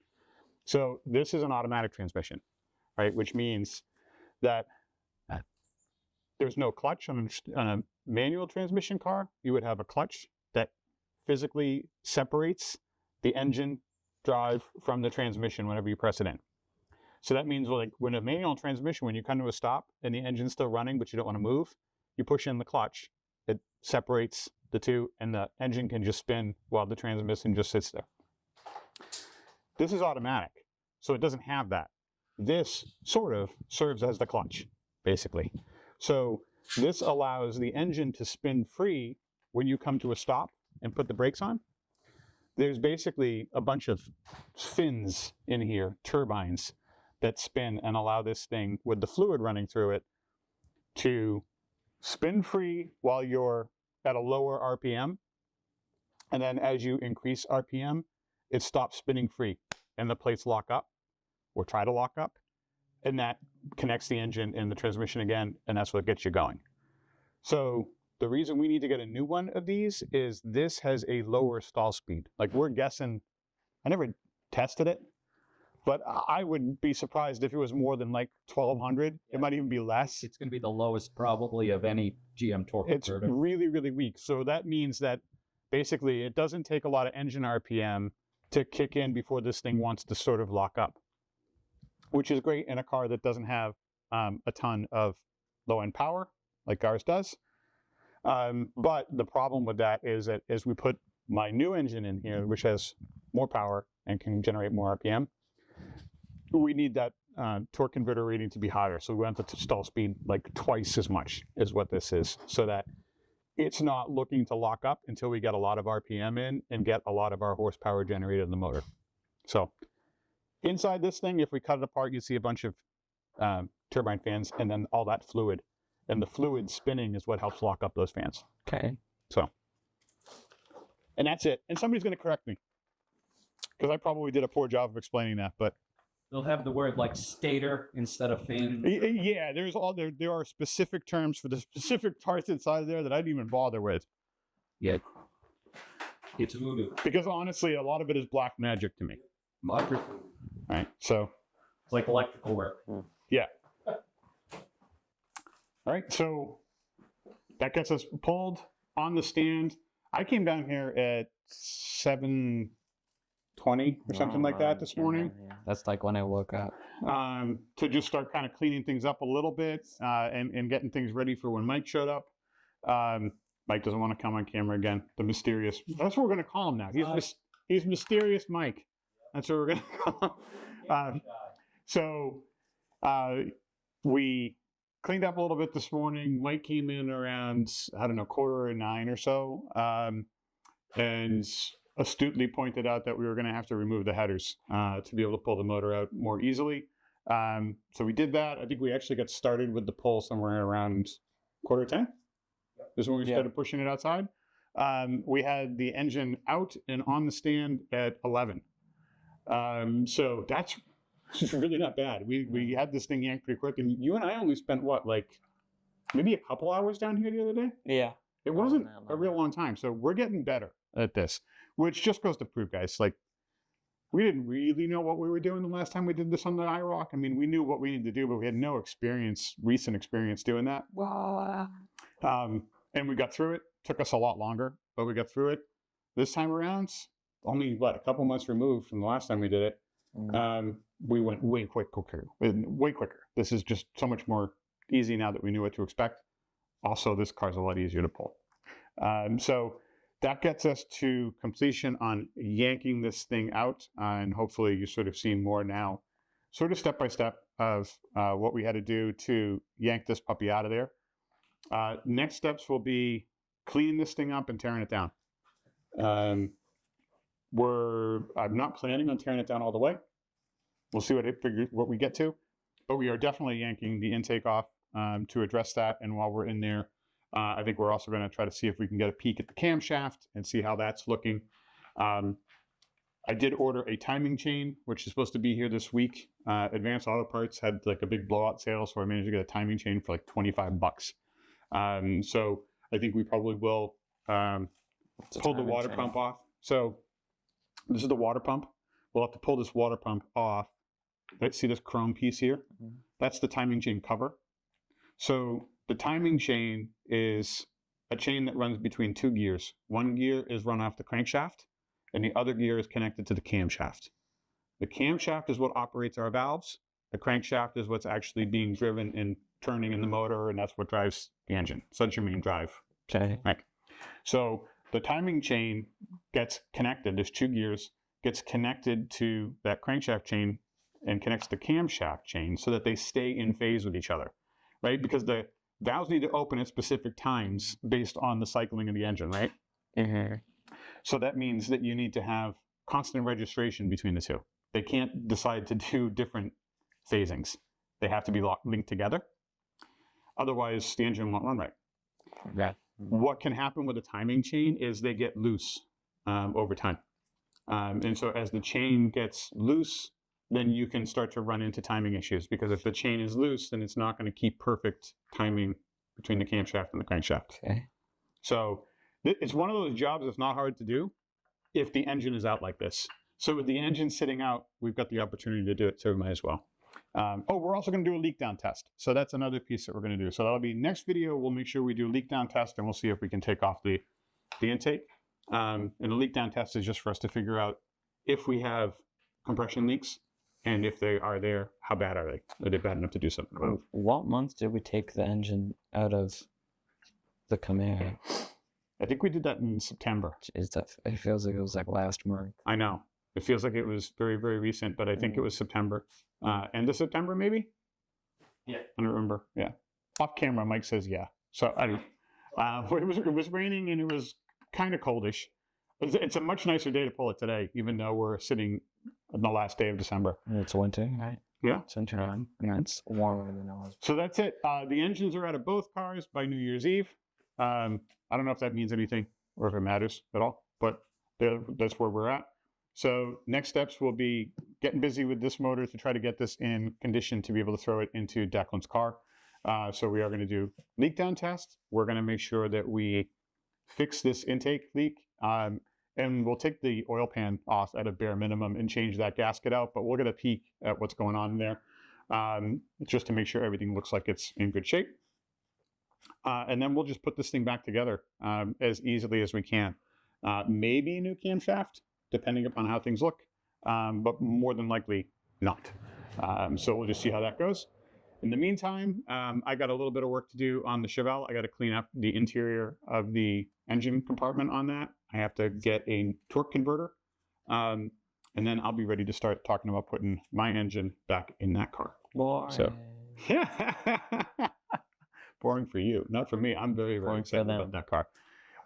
So this is an automatic transmission, right? Which means that there's no clutch on a manual transmission car. You would have a clutch that physically separates the engine drive from the transmission whenever you press it in. So that means when a manual transmission, when you come to a stop and the engine's still running, but you don't want to move, you push in the clutch. It separates the two and the engine can just spin while the transmission just sits there. This is automatic, so it doesn't have that. This sort of serves as the clutch, basically. So this allows the engine to spin free when you come to a stop and put the brakes on. There's basically a bunch of fins in here, turbines, that spin and allow this thing with the fluid running through it to spin free while you're at a lower RPM. And then as you increase RPM, it stops spinning free and the plates lock up or try to lock up. And that connects the engine and the transmission again, and that's what gets you going. So the reason we need to get a new one of these is this has a lower stall speed. Like we're guessing, I never tested it, but I would be surprised if it was more than like 1200. It might even be less. It's going to be the lowest probably of any GM torque It's converter. really, really weak. So that means that basically it doesn't take a lot of engine RPM to kick in before this thing wants to sort of lock up, which is great in a car that doesn't have a ton of low-end power like ours does. But the problem with that is that as we put my new engine in here, which has more power and can generate more RPM, we need that torque converter rating to be higher. So we want the stall speed like twice as much as what this is, so that it's not looking to lock up until we get a lot of RPM in and get a lot of our horsepower generated in the motor. So inside this thing, if we cut it apart, you see a bunch of turbine fans and then all that fluid. And the fluid spinning is what helps lock up those fans. Okay. So, and that's it. And somebody's going to correct me, because I probably did a poor job of explaining that. But They'll have the word like stator instead of fan. yeah, there are specific terms for the specific parts inside of there that I didn't even bother with. Yeah. It's voodoo. Because honestly, a lot of it is black magic to me. Right. So, It's like electrical work. yeah. All right. So that gets us pulled on the stand. I came down here at 7:20 or something like that this morning. That's like when I woke up. To just start kind of cleaning things up a little bit and getting things ready for when Mike showed up. Mike doesn't want to come on camera again. The mysterious. That's what we're going to call him now. He's Mysterious Mike. That's what we're going to call him. So we cleaned up a little bit this morning. Mike came in around, I don't know, 8:45 or so, and astutely pointed out that we were going to have to remove the headers to be able to pull the motor out more easily. So we did that. I think we actually got started with the pull somewhere around 9:45. This is when we started pushing it outside. We had the engine out and on the stand at 11. So that's really not bad. We had this thing yanked pretty quick, and you and I only spent what, like maybe a couple hours down here the other day? Yeah. It wasn't a real long time. So we're getting better at this, which just goes to prove, guys, like we didn't really know what we were doing the last time we did this on the IROC. I mean, we knew what we needed to do, but we had no recent experience doing that. Wow. And we got through it. Took us a lot longer, but we got through it. This time around, only a couple months removed from the last time we did it. We went way quicker. This is just so much more easy now that we knew what to expect. Also, this car's a lot easier to pull. So that gets us to completion on yanking this thing out, and hopefully you're sort of seeing more now, sort of step by step of what we had to do to yank this puppy out of there. Next steps will be cleaning this thing up and tearing it down. I'm not planning on tearing it down all the way. We'll see what we get to, but we are definitely yanking the intake off to address that. And while we're in there, I think we're also going to try to see if we can get a peek at the camshaft and see how that's looking. I did order a timing chain, which is supposed to be here this week. Advanced Auto Parts had like a big blowout sale, so I managed to get a timing chain for like $25. So I think we probably will pull the water pump off. So this is the water pump. We'll have to pull this water pump off. Let's see this chrome piece here. That's the timing chain cover. So the timing chain is a chain that runs between two gears. One gear is run off the crankshaft, and the other gear is connected to the camshaft. The camshaft is what operates our valves. The crankshaft is what's actually being driven and turning in the motor, and that's what drives the engine. So that's your main drive. Okay. Right. So the timing chain gets connected. There's two gears, gets connected to that crankshaft chain and connects to the camshaft chain so that they stay in phase with each other, right? Because the valves need to open at specific times based on the cycling of the engine, right? Mm-hmm. So that means that you need to have constant registration between the two. They can't decide to do different phasings. They have to be linked together. Otherwise, the engine won't run right. Yeah. What can happen with a timing chain is they get loose over time. And so as the chain gets loose, then you can start to run into timing issues, because if the chain is loose, then it's not going to keep perfect timing between the camshaft and the crankshaft. Okay. So it's one of those jobs that's not hard to do if the engine is out like this. So with the engine sitting out, we've got the opportunity to do it, so we might as well. We're also going to do a leak down test. So that's another piece that we're going to do. So that'll be next video. We'll make sure we do a leak down test, and we'll see if we can take off the intake. And the leak down test is just for us to figure out if we have compression leaks, and if they are there, how bad are they? Are they bad enough to do something about it? What month did we take the engine out of the Camaro? I think we did that in September. Is that? It feels like it was like last month. I know. It feels like it was very, very recent, but I think it was September. End of September, maybe? Yeah. I don't remember. Yeah. Off camera, Mike says yeah. So I don't it was raining and it was kind of coldish. It's a much nicer day to pull it today, even though we're sitting on the last day of December. And it's winter, right? Yeah. It's winter on. Yeah, it's warmer than it was. So that's it. The engines are out of both cars by New Year's Eve. I don't know if that means anything or if it matters at all, but that's where we're at. So next steps will be getting busy with this motor to try to get this in condition to be able to throw it into Declan's car. So we are going to do leak down test. We're going to make sure that we fix this intake leak. And we'll take the oil pan off at a bare minimum and change that gasket out, but we'll get a peek at what's going on in there, just to make sure everything looks like it's in good shape. And then we'll just put this thing back together as easily as we can. Maybe a new camshaft, depending upon how things look, but more than likely not. So we'll just see how that goes. In the meantime, I got a little bit of work to do on the Chevelle. I got to clean up the interior of the engine compartment on that. I have to get a torque converter, and then I'll be ready to start talking about putting my engine back in that car. Boring. So, boring for you, not for me. I'm very, very excited about that car.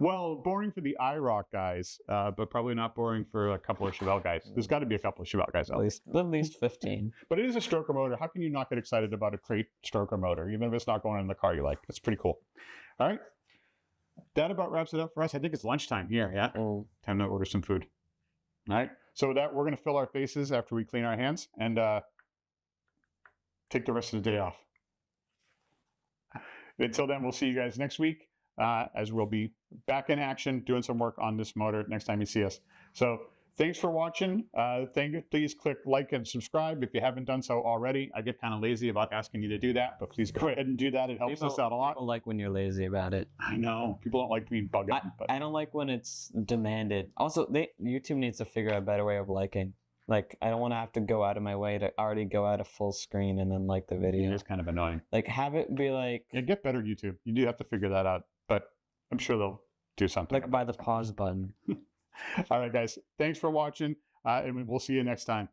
Well, boring for the IROC guys, but probably not boring for a couple of Chevelle guys. There's got to be a couple of Chevelle guys out there. At least 15. But it is a stroker motor. How can you not get excited about a crate stroker motor, even if it's not going in the car you like? It's pretty cool. All right. That about wraps it up for us. I think it's lunchtime here, yeah? Time to order some food. All right. So with that, we're going to fill our faces after we clean our hands and take the rest of the day off. Until then, we'll see you guys next week. As we'll be back in action doing some work on this motor next time you see us. So thanks for watching. Please click like and subscribe if you haven't done so already. I get kind of lazy about asking you to do that, but please go ahead and do that. It helps us out a lot. People like when you're lazy about it. I know. People don't like being bugged. I don't like when it's demanded. Also, YouTube needs to figure out a better way of liking. Like, I don't want to have to go out of my way to already go out of full screen and then like the video. It is kind of annoying. Like, have it be like... Yeah, get better, YouTube. You do have to figure that out, but I'm sure they'll do something. Like by the pause button. All right, guys. Thanks for watching, and we'll see you next time.